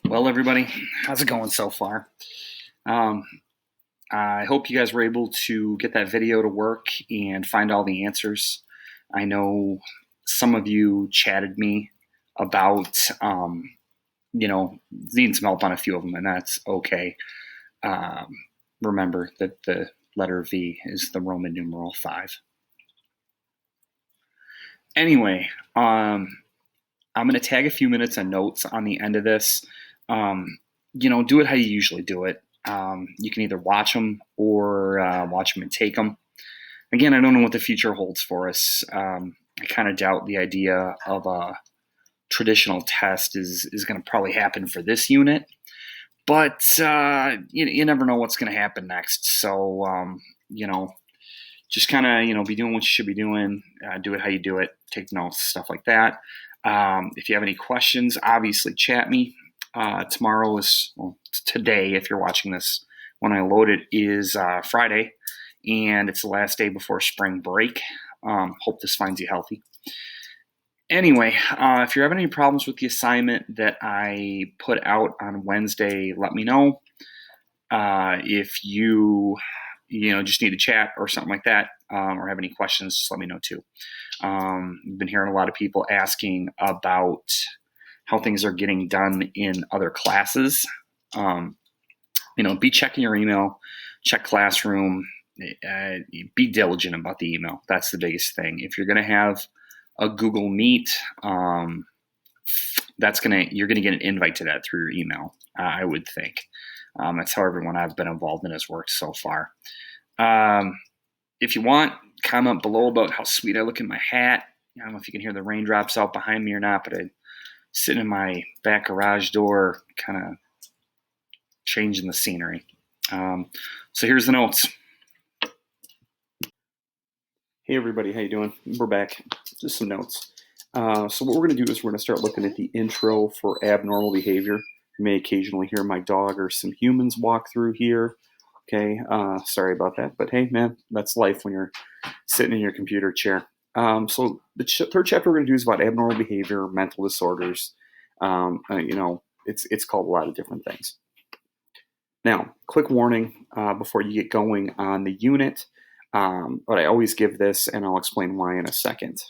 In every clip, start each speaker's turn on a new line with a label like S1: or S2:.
S1: Well, everybody, how's it going so far? Um, I hope you guys were able to get that video to work and find all the answers. I know some of you chatted me about, needing some help on a few of them, and that's okay. Um, Remember that the letter V is the Roman numeral 5. Anyway, I'm going to tag a few minutes of notes on the end of this. Do it how you usually do it. You can either watch them or watch them and take them. Again, I don't know what the future holds for us. I kind of doubt the idea of a traditional test is going to probably happen for this unit, but you never know what's going to happen next. So, just kind of, be doing what you should be doing, do it how you do it, take notes, stuff like that. If you have any questions, obviously chat me. Tomorrow is, well, today, if you're watching this when I load it, is Friday, and it's the last day before spring break. Hope this finds you healthy. Anyway, if you're having any problems with the assignment that I put out on Wednesday, let me know. If you just need to chat or something like that, or have any questions, just let me know too. I've been hearing a lot of people asking about how things are getting done in other classes. Be checking your email, check Classroom, be diligent about the email. That's the biggest thing. If you're going to have a Google Meet, you're going to get an invite to that through your email, I would think. That's how everyone I've been involved in has worked so far. If you want, comment below about how sweet I look in my hat. I don't know if you can hear the raindrops out behind me or not, but I'm sitting in my back garage door, kind of changing the scenery. So here's the notes. Hey everybody, how you doing? We're back. Just some notes. So what we're going to do is we're going to start looking at the intro for abnormal behavior. You may occasionally hear my dog or some humans walk through here. Okay, sorry about that, but hey, man, that's life when you're sitting in your computer chair. So the third chapter we're going to do is about abnormal behavior, mental disorders. It's called a lot of different things. Now, quick warning before you get going on the unit, but I always give this, and I'll explain why in a second,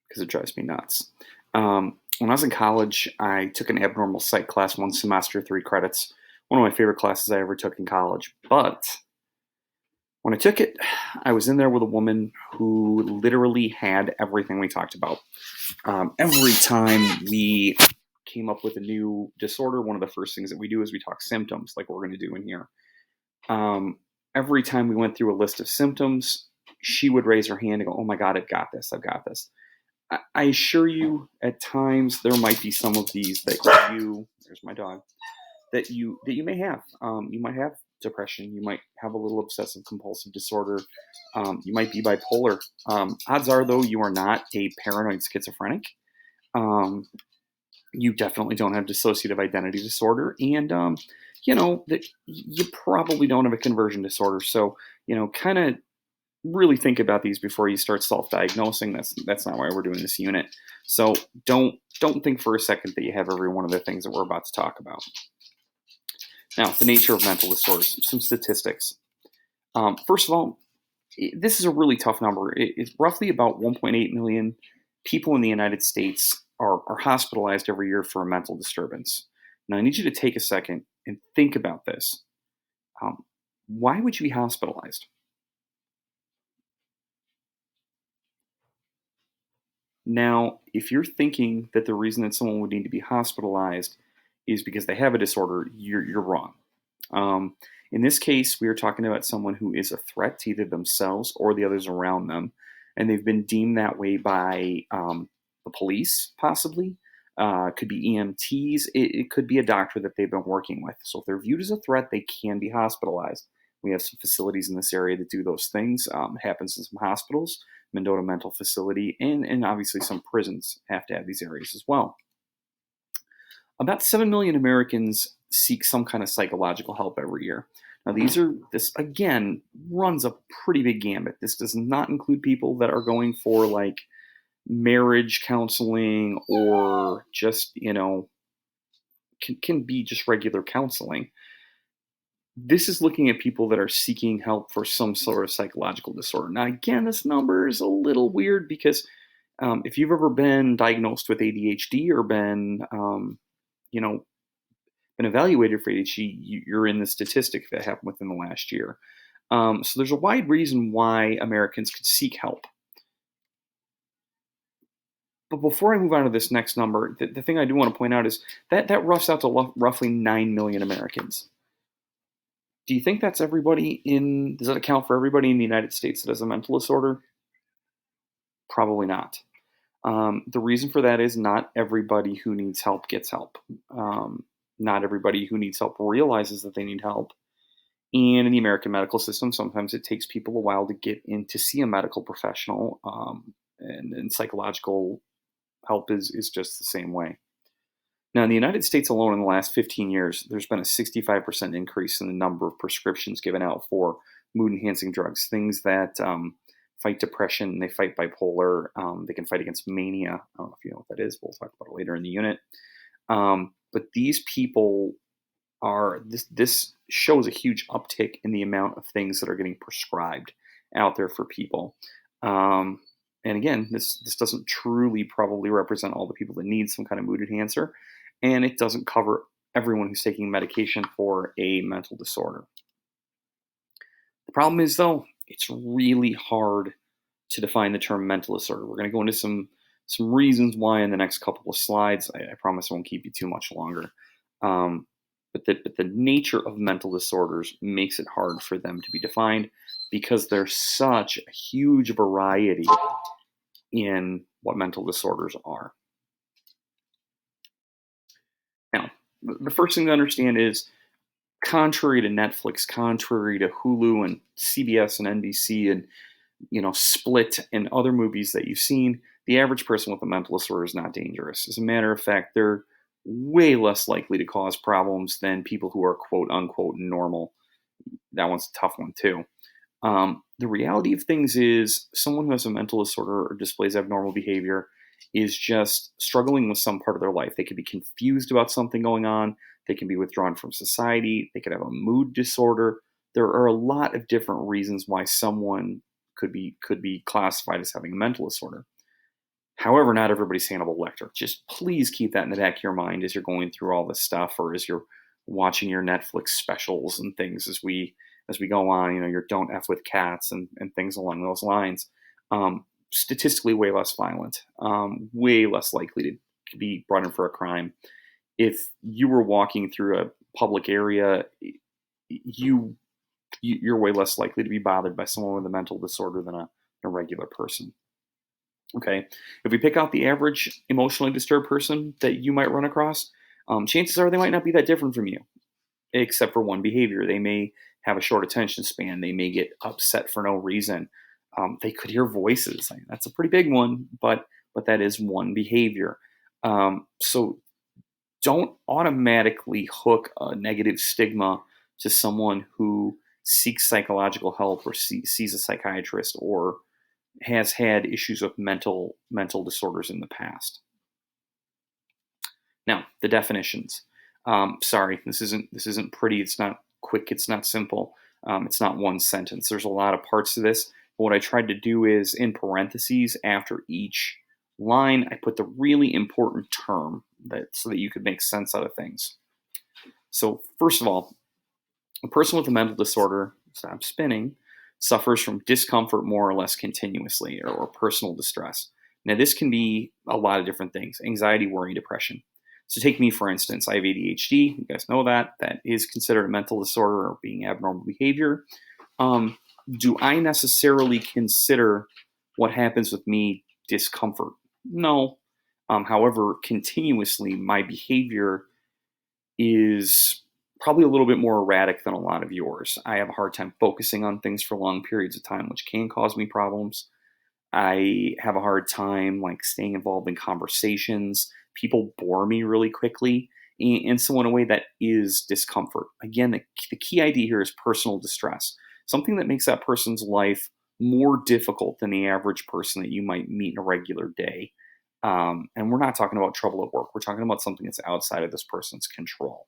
S1: because it drives me nuts. When I was in college, I took an abnormal psych class, one semester, 3 credits. One of my favorite classes I ever took in college. But when I took it, I was in there with a woman who literally had everything we talked about. Every time we came up with a new disorder, one of the first things that we do is we talk symptoms, like we're going to do in here. Every time we went through a list of symptoms, she would raise her hand and go, "Oh my God, I've got this, I've got this." I assure you, at times, there might be some of these that there's my dog, that you may have. You might have depression. You might have a little obsessive compulsive disorder. You might be bipolar. Odds are, though, you are not a paranoid schizophrenic. You definitely don't have dissociative identity disorder, and that you probably don't have a conversion disorder. So kind of really think about these before you start self-diagnosing. That's not why we're doing this unit. So don't think for a second that you have every one of the things that we're about to talk about. Now, the nature of mental disorders, some statistics. First of all, this is a really tough number. It's roughly about 1.8 million people in the United States are hospitalized every year for a mental disturbance. Now, I need you to take a second and think about this. Why would you be hospitalized? Now, if you're thinking that the reason that someone would need to be hospitalized is because they have a disorder, you're wrong. In this case, we are talking about someone who is a threat to either themselves or the others around them, and they've been deemed that way by the police, possibly. It could be EMTs. It could be a doctor that they've been working with. So if they're viewed as a threat, they can be hospitalized. We have some facilities in this area that do those things. It happens in some hospitals, Mendota Mental Facility, and obviously some prisons have to have these areas as well. About 7 million Americans seek some kind of psychological help every year. Now, this again runs a pretty big gambit. This does not include people that are going for like marriage counseling or just, can be just regular counseling. This is looking at people that are seeking help for some sort of psychological disorder. Now, again, this number is a little weird because if you've ever been diagnosed with ADHD or you know, been evaluated for ADHD, you're in the statistic that happened within the last year. So there's a wide reason why Americans could seek help. But before I move on to this next number, the thing I do want to point out is that roughs out to roughly 9 million Americans. Do you think that's everybody does that account for everybody in the United States that has a mental disorder? Probably not. The reason for that is not everybody who needs help gets help. Not everybody who needs help realizes that they need help. And in the American medical system, sometimes it takes people a while to get in to see a medical professional, and psychological help is just the same way. Now, in the United States alone, in the last 15 years, there's been a 65% increase in the number of prescriptions given out for mood enhancing drugs, things that fight depression, they fight bipolar, they can fight against mania. I don't know if you know what that is, we'll talk about it later in the unit. But these people this shows a huge uptick in the amount of things that are getting prescribed out there for people. And again, this doesn't truly probably represent all the people that need some kind of mood enhancer, and it doesn't cover everyone who's taking medication for a mental disorder. The problem is, though, it's really hard to define the term mental disorder. We're going to go into some reasons why in the next couple of slides. I promise I won't keep you too much longer. But the nature of mental disorders makes it hard for them to be defined because there's such a huge variety in what mental disorders are. Now, the first thing to understand is, contrary to Netflix, contrary to Hulu and CBS and NBC and Split and other movies that you've seen, the average person with a mental disorder is not dangerous. As a matter of fact, they're way less likely to cause problems than people who are quote unquote normal. That one's a tough one too. The reality of things is someone who has a mental disorder or displays abnormal behavior is just struggling with some part of their life. They could be confused about something going on. They can be withdrawn from society. They could have a mood disorder. There are a lot of different reasons why someone could be classified as having a mental disorder. However, not everybody's Hannibal Lecter. Just please keep that in the back of your mind as you're going through all this stuff, or as you're watching your Netflix specials and things as we go on. Your Don't F with Cats and things along those lines. Statistically, way less violent, way less likely to be brought in for a crime. If you were walking through a public area, you're way less likely to be bothered by someone with a mental disorder than a regular person. Okay, if we pick out the average emotionally disturbed person that you might run across, chances are they might not be that different from you, except for one behavior. They may have a short attention span. They may get upset for no reason. They could hear voices. That's a pretty big one, but that is one behavior. So don't automatically hook a negative stigma to someone who seeks psychological help or sees a psychiatrist or has had issues with mental disorders in the past. Now, the definitions. Sorry, this isn't pretty. It's not quick. It's not simple. It's not one sentence. There's a lot of parts to this. But what I tried to do is, in parentheses after each line, I put the really important term so that you could make sense out of things. So first of all, a person with a mental disorder, stop spinning, suffers from discomfort more or less continuously, or personal distress. Now, this can be a lot of different things: anxiety, worry, depression. So take me, for instance. I have ADHD. You guys know that. That is considered a mental disorder or being abnormal behavior. Do I necessarily consider what happens with me discomfort? No. However, continuously, my behavior is probably a little bit more erratic than a lot of yours. I have a hard time focusing on things for long periods of time, which can cause me problems. I have a hard time staying involved in conversations. People bore me really quickly, and so in a way that is discomfort. Again, the key idea here is personal distress, something that makes that person's life more difficult than the average person that you might meet in a regular day. And we're not talking about trouble at work. We're talking about something that's outside of this person's control.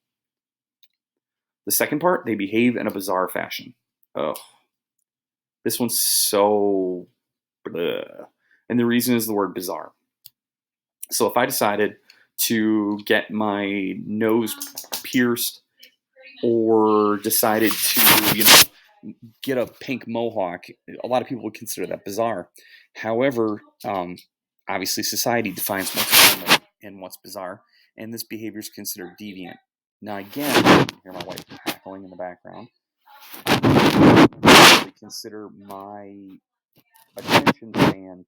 S1: The second part, they behave in a bizarre fashion. Oh, this one's so bleh. And the reason is the word bizarre. So if I decided to get my nose pierced or decided to, get a pink mohawk, a lot of people would consider that bizarre. However, obviously society defines what's normal and what's bizarre, and this behavior is considered deviant. Now, again, you hear my wife cackling in the background. I would consider my attention span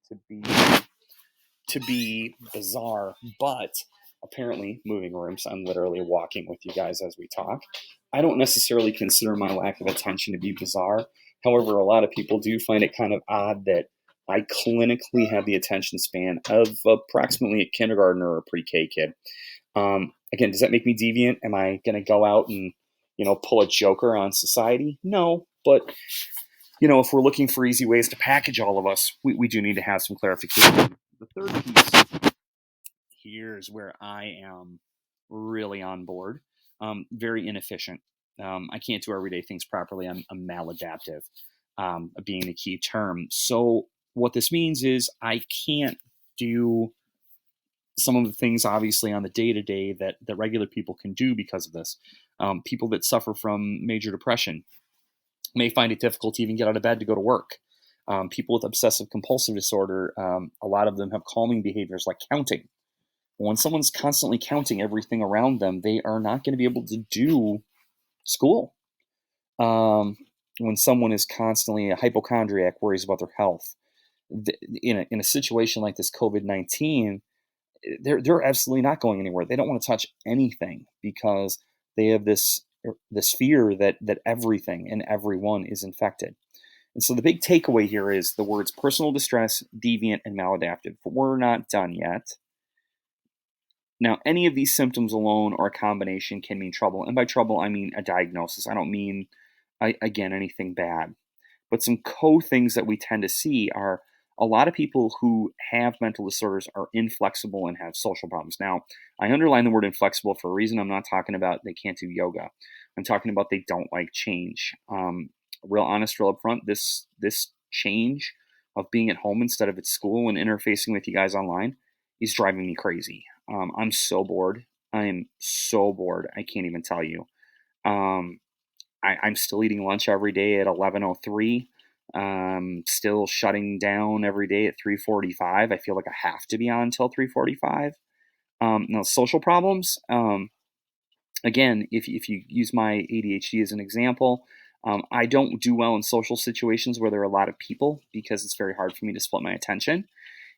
S1: to be bizarre, but apparently moving rooms. I'm literally walking with you guys as we talk. I don't necessarily consider my lack of attention to be bizarre. However, a lot of people do find it kind of odd that I clinically have the attention span of approximately a kindergartner or a pre-K kid. Again, does that make me deviant? Am I going to go out and pull a joker on society? No, but if we're looking for easy ways to package all of us, we do need to have some clarification. The third piece here is where I am really on board. Very inefficient. I can't do everyday things properly. I'm maladaptive, being the key term. So what this means is I can't do some of the things obviously on the day to day that regular people can do because of this. People that suffer from major depression may find it difficult to even get out of bed to go to work. People with obsessive compulsive disorder, a lot of them have calming behaviors like counting. When someone's constantly counting everything around them, they are not going to be able to do school. When someone is constantly a hypochondriac, worries about their health, in a situation like this COVID-19, they're absolutely not going anywhere. They don't want to touch anything because they have this fear that everything and everyone is infected. And so the big takeaway here is the words personal distress, deviant, and maladaptive. But we're not done yet. Now, any of these symptoms alone or a combination can mean trouble. And by trouble, I mean a diagnosis. I don't mean, again, anything bad. But some things that we tend to see are a lot of people who have mental disorders are inflexible and have social problems. Now, I underline the word inflexible for a reason. I'm not talking about they can't do yoga. I'm talking about they don't like change. Real honest, real upfront, this change of being at home instead of at school and interfacing with you guys online is driving me crazy. I'm so bored. I am so bored. I can't even tell you. Um, I'm still eating lunch every day at 11:03. Still shutting down every day at 3:45. I feel like I have to be on until 3:45. Now, social problems. Again, if you use my ADHD as an example, I don't do well in social situations where there are a lot of people because it's very hard for me to split my attention.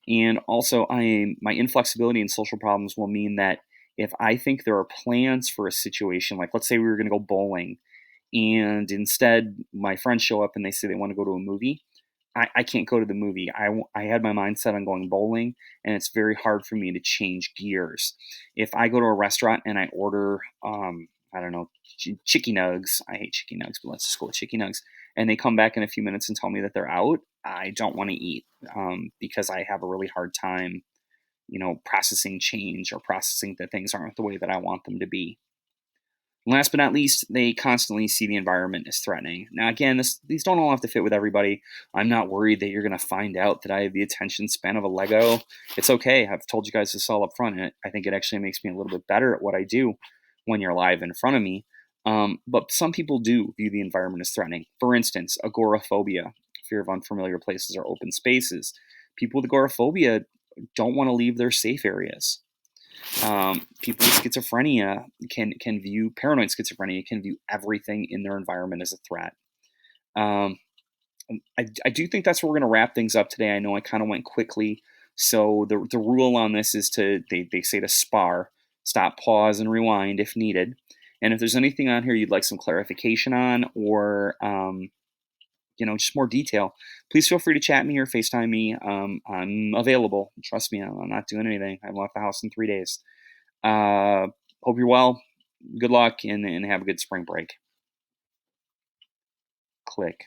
S1: And also, my inflexibility in social problems will mean that if I think there are plans for a situation, like let's say we were going to go bowling, and instead my friends show up and they say they want to go to a movie, I can't go to the movie. I had my mind set on going bowling, and it's very hard for me to change gears. If I go to a restaurant and I order, I don't know, chicky nugs, I hate chicky nugs, but let's just go with chicky nugs, and they come back in a few minutes and tell me that they're out, I don't want to eat because I have a really hard time, processing change or processing that things aren't the way that I want them to be. Last but not least, they constantly see the environment as threatening. Now, again, these don't all have to fit with everybody. I'm not worried that you're going to find out that I have the attention span of a Lego. It's okay. I've told you guys this all up front, and I think it actually makes me a little bit better at what I do when you're live in front of me. But some people do view the environment as threatening. For instance, agoraphobia, fear of unfamiliar places or open spaces. People with agoraphobia don't want to leave their safe areas. People with schizophrenia can view paranoid schizophrenia can view everything in their environment as a threat. Um, I do think that's where we're going to wrap things up today. I know I kind of went quickly, so the rule on this is they say to spar, stop, pause, and rewind if needed. And if there's anything on here you'd like some clarification on, or just more detail, please feel free to chat me or FaceTime me. I'm available. Trust me, I'm not doing anything. I left the house in 3 days. Uh, Hope you're well. Good luck and have a good spring break. Click.